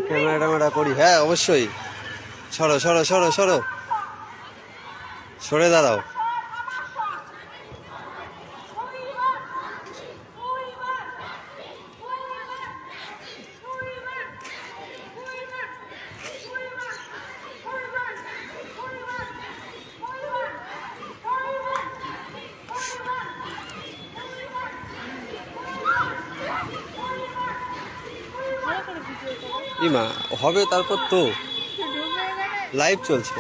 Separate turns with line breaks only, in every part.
Camera ট্যামেরা করি। হ্যাঁ অবশ্যই। সরো সরো সরো সরো, সরে দাঁড়াও। ইমা হবে তারপর তো লাইভ চলছে।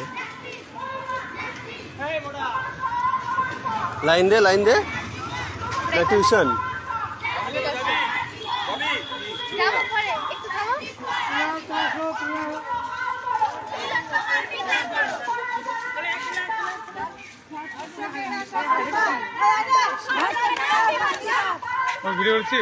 লাইন দে লাইন দে, টিউশন।
ভিডিও করছি।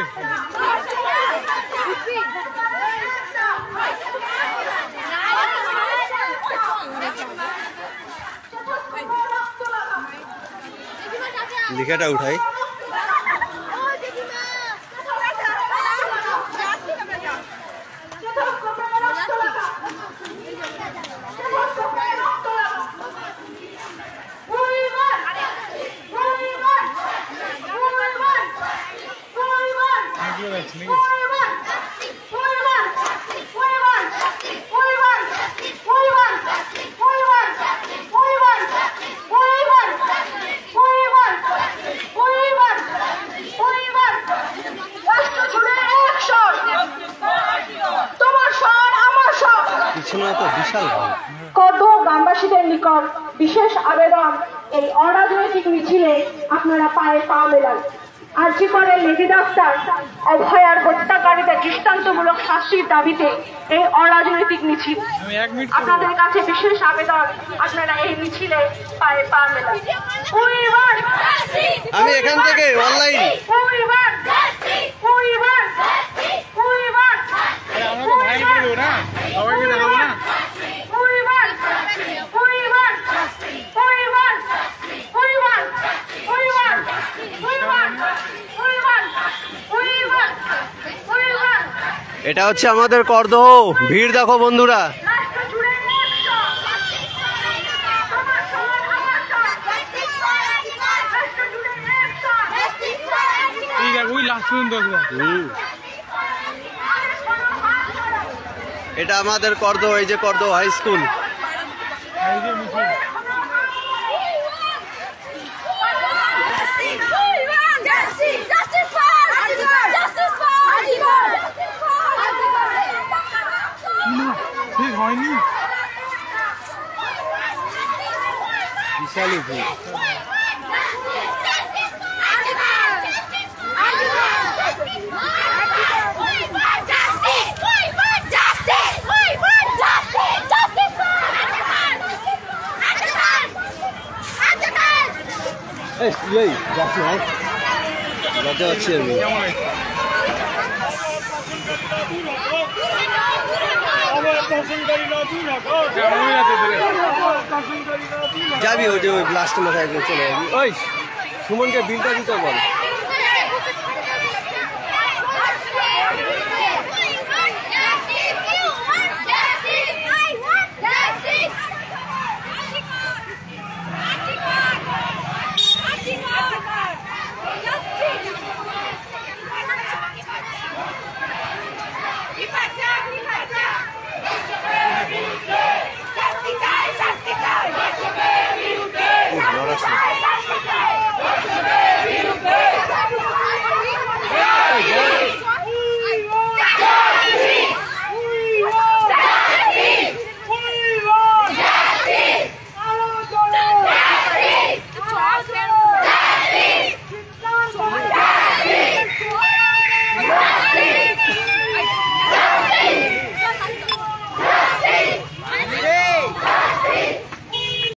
লিখাটা উঠাই।
করদহ গ্রামবাসীদের নিকট বিশেষ আবেদন, এই অরাজনৈতিক মিছিলে আপনারা পায়ে পা মেলান। আর্জি করে লেডি ডাক্তার অভয়ার হত্যাকারীদের দৃষ্টান্তমূলক শাস্তির দাবিতে এই অরাজনৈতিক মিছিল। আপনাদের কাছে বিশেষ আবেদন, আপনারা এই মিছিলে পায়ে পা মেলান।
আমি এখান থেকে অনলাইন এটা হচ্ছে আমাদের করদহ। ভিড় দেখো বন্ধুরা। এটা আমাদের করদহ, এই যে করদহ হাই স্কুল। বিশাল ভিড়। লজ্জা হচ্ছে আমি। যাবি ওই যে ওই ব্লাস্ট মাথায় চলে যাবি। ওই সুমনকে বিলটা দিতে বল। Gracias.